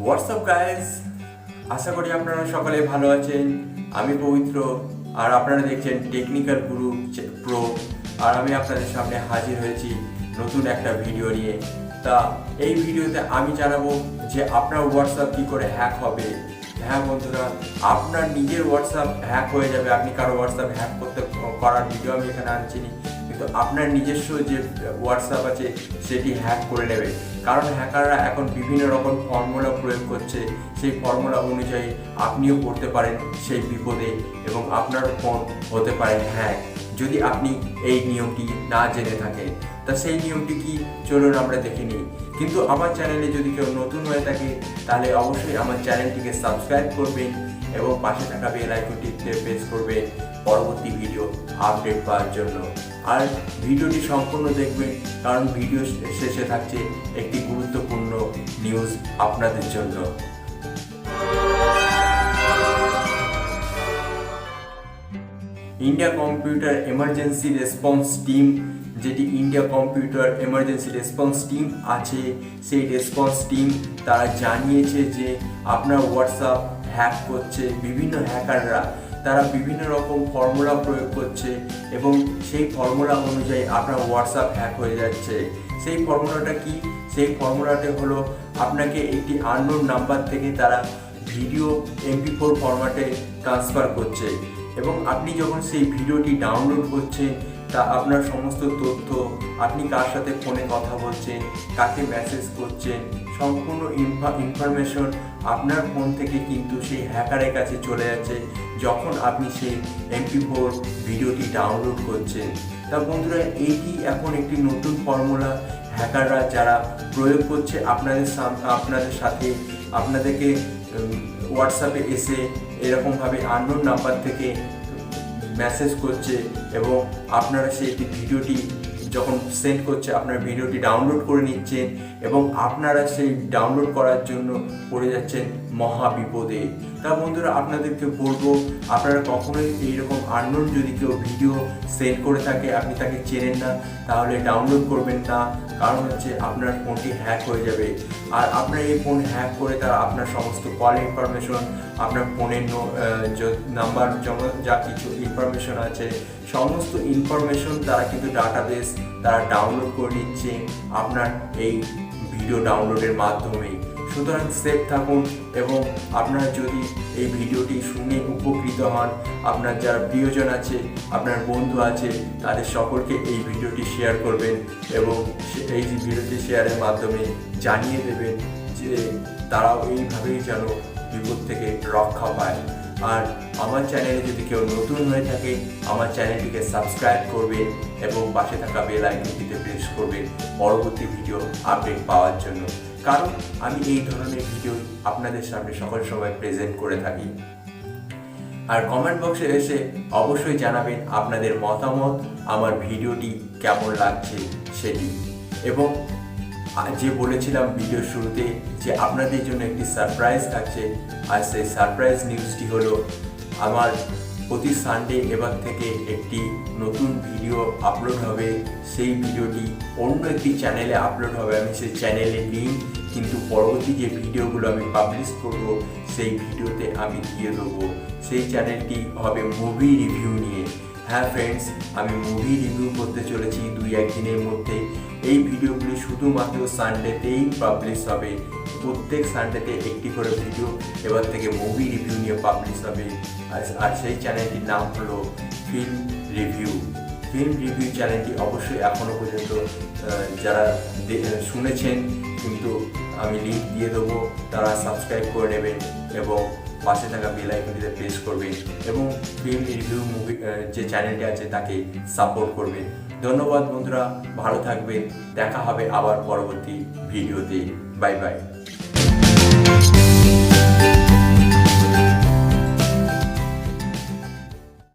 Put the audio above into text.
WhatsApp guys, আশা করি আপনারা সকলে ভালো আছেন। আমি পবিত্র আর আপনারা দেখছেন টেকনিক্যাল গুরু প্রো। আর আমি আপনাদের সামনে হাজির হয়েছি নতুন একটা ভিডিও নিয়ে। তা এই ভিডিওতে আমি জানাবো যে আপনার হোয়াটসঅ্যাপ কী করে হ্যাক হবে। হ্যাঁ বন্ধুরা, আপনার নিজের হোয়াটসঅ্যাপ হ্যাক হয়ে যাবে। আপনি কারো হোয়াটসঅ্যাপ হ্যাক করার ভিডিও আমি এখানে আনছি, কিন্তু আপনার নিজস্ব যে হোয়াটসঅ্যাপ আছে সেটি হ্যাক করে নেবে। কারণ হ্যাকাররা এখন বিভিন্ন রকম ফর্মুলা প্রয়োগ করছে, সেই ফর্মুলা অনুযায়ী আপনিও পড়তে পারেন সেই বিপদে এবং আপনার ফোন হতে পারে হ্যাক, যদি আপনি এই নিয়মটি না জেনে থাকেন। তা সেই নিয়মটি কি, চলুন আমরা দেখে নিই। কিন্তু আমার চ্যানেলে যদি কেউ নতুন হয়ে থাকে তাহলে অবশ্যই আমার চ্যানেলটিকে সাবস্ক্রাইব করবেন এবং পাশে থাকা বেল আইকনটিতে প্রেস করবেন পরবর্তী ভিডিও আপডেট পাওয়ার জন্য। আর ভিডিওটি সম্পূর্ণ দেখবেন, কারণ ভিডিও শেষে থাকছে একটি গুরুত্বপূর্ণ নিউজ আপনাদের জন্য। India computer emergency response team, যেটি India computer emergency response team আছে, সেই রেসপন্স টিম তারা জানিয়েছে যে আপনার হোয়াটসঅ্যাপ হ্যাক করছে বিভিন্ন হ্যাকাররা। তারা বিভিন্ন রকম ফর্মুলা প্রয়োগ করছে এবং সেই ফর্মুলা অনুযায়ী আপনার হোয়াটসঅ্যাপ হ্যাক হয়ে যাচ্ছে। সেই ফর্মুলাটা কি? সেই ফর্মুলাটা হলো, আপনাকে একটি আননোন নাম্বার থেকে তারা ভিডিও MP4 ফরম্যাটে ট্রান্সফার করছে এবং আপনি যখন সেই ভিডিওটি ডাউনলোড করছেন তা আপনার সমস্ত তথ্য, আপনি কার সাথে ফোনে কথা বলছেন, কাকে মেসেজ করছেন, সম্পূর্ণ ইনফরমেশন আপনার ফোন থেকে কিন্তু সেই হ্যাকারের কাছে চলে যাচ্ছে যখন আপনি সেই MP4 ভিডিওটি ডাউনলোড করছেন। তা বন্ধুরা, এটি এখন একটি নতুন ফর্মুলা হ্যাকাররা যারা প্রয়োগ করছে আপনাদের সাথে, আপনাদেরকে হোয়াটসঅ্যাপে এসে এরকমভাবে আননোন নাম্বার থেকে মেসেজ করছে এবং আপনারা সেই ভিডিওটি যখন সেন্ড করছে আপনার ভিডিওটি ডাউনলোড করে নিচ্ছেন এবং আপনারা সেই ডাউনলোড করার জন্য পড়ে যাচ্ছেন মহা বিপদে। তা বন্ধুরা, আপনাদেরকে বলবো, আপনারা কখনোই এইরকম আননোন যদি কেউ ভিডিও সেন্ড করে থাকে, আপনি তাকে চেনেন না, তাহলে ডাউনলোড করবেন না। কারণ হচ্ছে আপনার ফোনটি হ্যাক হয়ে যাবে। আর আপনার এই ফোন হ্যাক করে তারা আপনার সমস্ত কল ইনফরমেশন, আপনার ফোনের নাম্বার, যা কিছু ইনফরমেশন আছে সমস্ত ইনফরমেশন তারা কিন্তু ডাটাবেস তারা ডাউনলোড করে নিচ্ছে আপনার এই ভিডিও ডাউনলোডের মাধ্যমে। সুতরাং সেফ থাকুন এবং আপনারা যদি এই ভিডিওটি শুনে উপকৃত হন, আপনার যারা প্রিয়জন আছে, আপনার বন্ধু আছে, তাদের সকলকে এই ভিডিওটি শেয়ার করবেন এবং এই ভিডিওটি শেয়ারের মাধ্যমে জানিয়ে দেবেন যে তারাও এইভাবেই যেন বিপদ থেকে রক্ষা পায়। আর আমার চ্যানেলে যদি কেউ নতুন হয়ে থাকে, আমার চ্যানেলটিকে সাবস্ক্রাইব করবেন এবং পাশে থাকা বেল আইকনটিতে প্রেস করবেন পরবর্তী ভিডিও আপডেট পাওয়ার জন্য। কারণ আমি এই ধরনের ভিডিও আপনাদের সামনে সকল সময় প্রেজেন্ট করে থাকি। আর কমেন্ট বক্সে এসে অবশ্যই জানাবেন আপনাদের মতামত, আমার ভিডিওটি কেমন লাগছে সেটি। এবং যে বলেছিলাম ভিডিওর শুরুতে যে আপনাদের জন্য একটি সারপ্রাইজ থাকছে, আর সেই সারপ্রাইজ নিউজটি হলো, আমার প্রতি সানডে এবার থেকে একটি নতুন ভিডিও আপলোড হবে। সেই ভিডিওটি অন্য একটি চ্যানেলে আপলোড হবে। আমি সেই চ্যানেলের লিঙ্ক কিন্তু পরবর্তী যে ভিডিওগুলো আমি পাবলিশ করব সেই ভিডিওতে আমি দিয়ে দেবো। সেই চ্যানেলটি হবে মুভি রিভিউ নিয়ে। হ্যাঁ ফ্রেন্ডস, আমি মুভি রিভিউ করতে চলেছি 2-1 দিনের মধ্যে। এই ভিডিওগুলি শুধুমাত্র সানডেতেই পাবলিশ হবে। প্রত্যেক সানডেতে একটি করে ভিডিও এবার থেকে মুভি রিভিউ নিয়ে পাবলিশ হবে। আর সেই চ্যানেলটির নাম হলো ফিল্ম রিভিউ। ফিল্ম রিভিউ চ্যানেলটি অবশ্যই এখনও পর্যন্ত যারা শুনেছেন, কিন্তু আমি লিঙ্ক দিয়ে দেবো, তারা সাবস্ক্রাইব করে নেবেন এবং পাশে থাকা বেল আইকনটিতে প্রেস করবেন এবং ফিল্ম রিভিউ মুভি যে চ্যানেলটি আছে তাকে সাপোর্ট করবেন। ধন্যবাদ বন্ধুরা, ভালো থাকবেন। দেখা হবে আবার পরবর্তী ভিডিওতে। Bye bye.